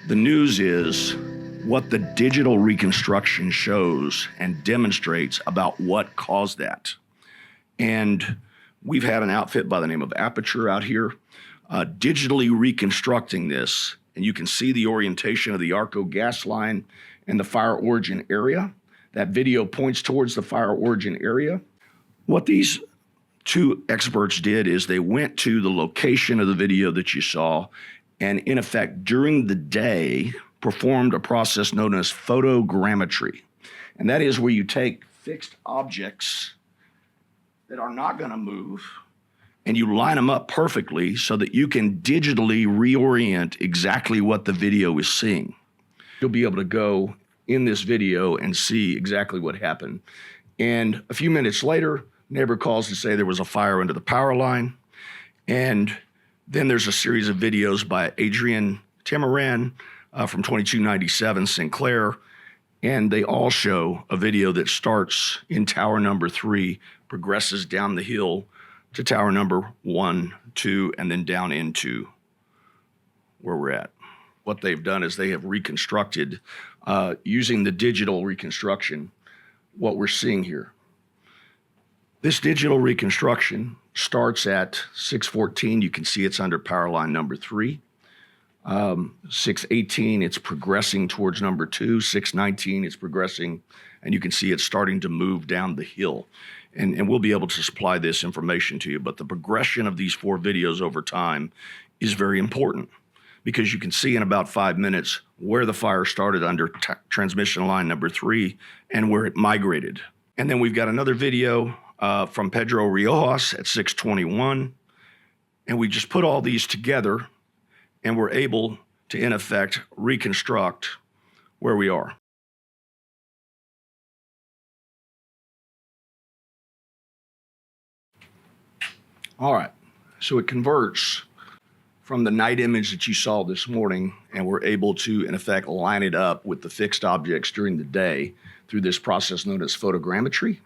The news is what the digital reconstruction shows and demonstrates about what caused that. And we've had an outfit by the name of Aperture out here digitally reconstructing this. And you can see the orientation of the Arco gas line and the fire origin area. That video points towards the fire origin area. What these two experts did is they went to the location of the video that you saw and, in effect, during the day, performed a process known as photogrammetry. And that is where you take fixed objects that are not going to move and you line them up perfectly so that you can digitally reorient exactly what the video is seeing. You'll be able to go in this video and see exactly what happened. And a few minutes later, neighbor calls to say there was a fire under the power line. And then there's a series of videos by Adrine Temuryan from 2297 Sinclair. And they all show a video that starts in tower number 3, progresses down the hill to tower number 1, 2, and then down into where we're at. What they've done is they have reconstructed, using the digital reconstruction, what we're seeing here. This digital reconstruction starts at 614. You can see it's under power line number 3. 618, it's progressing towards number 2. 619, it's progressing, and you can see it's starting to move down the hill. And we'll be able to supply this information to you. But the progression of these 4 videos over time is very important because you can see in about 5 minutes where the fire started under transmission line number 3 and where it migrated. And then we've got another video from Pedro Rojas at 621. And we just put all these together and we're able to, in effect, reconstruct where we are. All right, so it converts from the night image that you saw this morning, and we're able to, in effect, line it up with the fixed objects during the day through this process known as photogrammetry.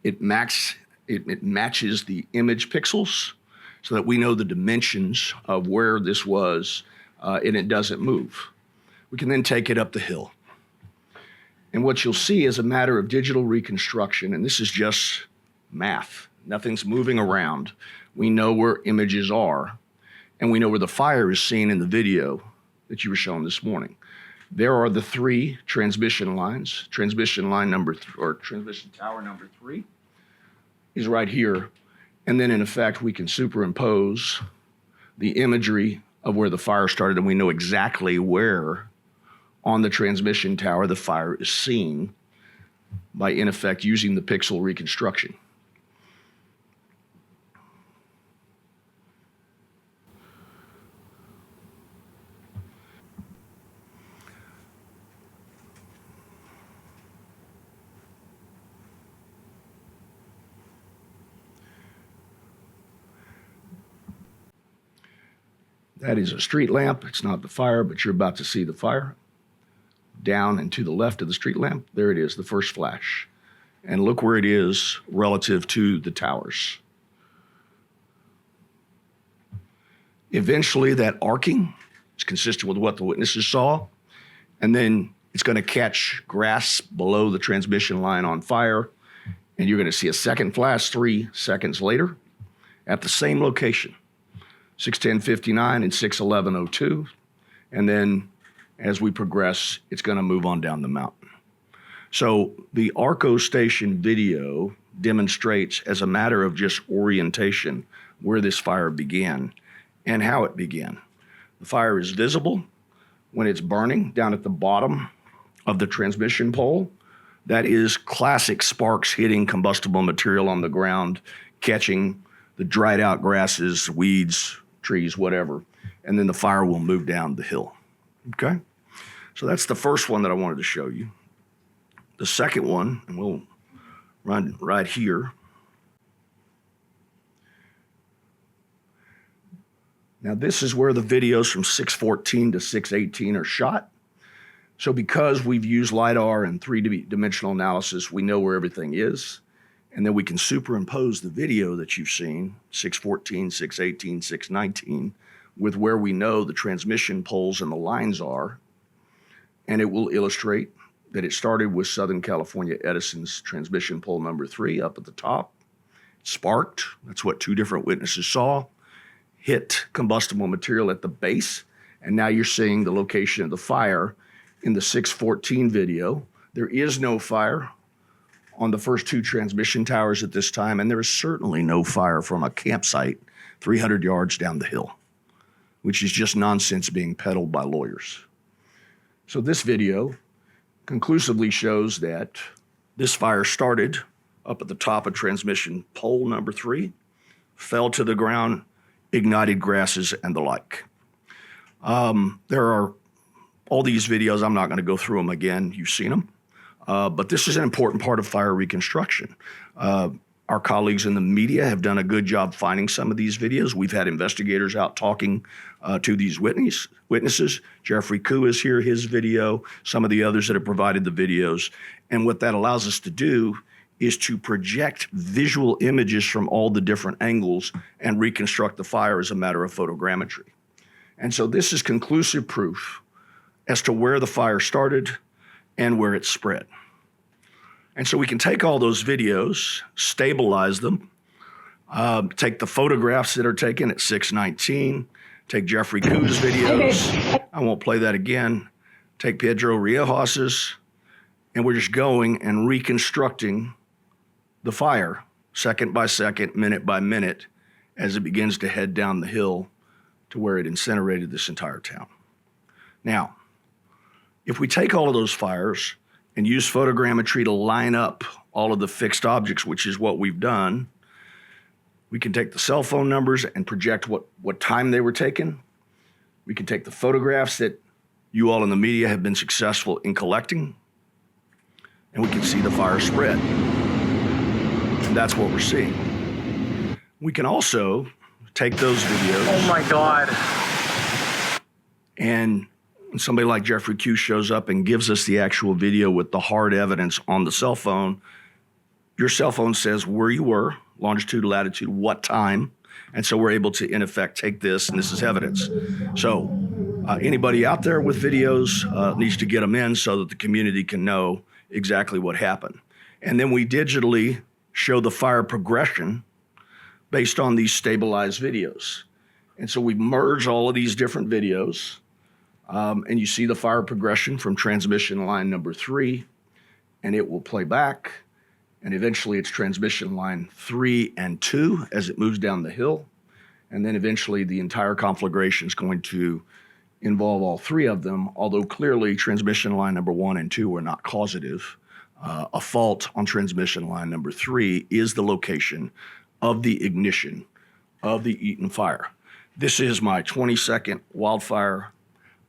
It matches the image pixels so that we know the dimensions of where this was, and it doesn't move. We can then take it up the hill. And what you'll see is a matter of digital reconstruction, and this is just math. Nothing's moving around. We know where images are, and we know where the fire is seen in the video that you were shown this morning. There are the 3 transmission lines. Transmission line transmission tower number 3 is right here. And then, in effect, we can superimpose the imagery of where the fire started, and we know exactly where on the transmission tower the fire is seen by, in effect, using the pixel reconstruction. That is a street lamp. It's not the fire, but you're about to see the fire. Down and to the left of the street lamp, there it is, the first flash. And look where it is relative to the towers. Eventually, that arcing is consistent with what the witnesses saw, and then it's going to catch grass below the transmission line on fire, and you're going to see a second flash 3 seconds later at the same location. 6:10:59 and 6:11:02, and then as we progress, it's going to move on down the mountain. So the Arco station video demonstrates, as a matter of just orientation, where this fire began and how it began. The fire is visible when it's burning down at the bottom of the transmission pole. That is classic sparks hitting combustible material on the ground, catching the dried out grasses, weeds, trees, whatever, and then the fire will move down the hill. Okay? So that's the first one that I wanted to show you. The second one, and we'll run right here. Now this is where the videos from 6:14 to 6:18 are shot. So because we've used LiDAR and 3-dimensional analysis, we know where everything is. And then we can superimpose the video that you've seen, 6:14, 6:18, 6:19, with where we know the transmission poles and the lines are and it will illustrate that it started with Southern California Edison's transmission pole number 3 up at the top, sparked, that's what 2 different witnesses saw, hit combustible material at the base, and now you're seeing the location of the fire in the 614 video. There is no fire on the first 2 transmission towers at this time, and there is certainly no fire from a campsite 300 yards down the hill, which is just nonsense being peddled by lawyers. So this video conclusively shows that this fire started up at the top of transmission pole number 3, fell to the ground, ignited grasses and the like. There are all these videos. I'm not going to go through them again. You've seen them. But this is an important part of fire reconstruction. Our colleagues in the media have done a good job finding some of these videos. We've had investigators out talking to these witnesses. Jeffery Ku is here, his video, some of the others that have provided the videos. And what that allows us to do is to project visual images from all the different angles and reconstruct the fire as a matter of photogrammetry. And so this is conclusive proof as to where the fire started and where it spread. And so we can take all those videos, stabilize them, take the photographs that are taken at 619, take Jeffery Ku's videos. I won't play that again. Take Pedro Rojas's, and we're just going and reconstructing the fire second by second, minute by minute, as it begins to head down the hill to where it incinerated this entire town. Now, if we take all of those fires and use photogrammetry to line up all of the fixed objects, which is what we've done, we can take the cell phone numbers and project what time they were taken. We can take the photographs that you all in the media have been successful in collecting, and we can see the fire spread. And that's what we're seeing. We can also take those videos. Oh my God. And somebody like Jeffery Ku shows up and gives us the actual video with the hard evidence on the cell phone. Your cell phone says where you were, longitude, latitude, what time. And so we're able to, in effect, take this, and this is evidence. So anybody out there with videos needs to get them in so that the community can know exactly what happened. And then we digitally show the fire progression based on these stabilized videos. And so we merge all of these different videos, and you see the fire progression from transmission line number 3, and it will play back, and eventually it's transmission line 3 and 2 as it moves down the hill, and then eventually the entire conflagration is going to involve all 3 of them, although clearly transmission line number 1 and 2 are not causative. A fault on transmission line number 3 is the location of the ignition of the Eaton Fire. This is my 22nd wildfire.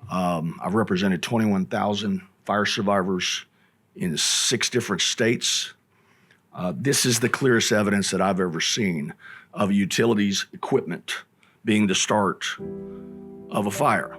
I've represented 21,000 fire survivors in 6 different states. This is the clearest evidence that I've ever seen of utilities equipment being the start of a fire.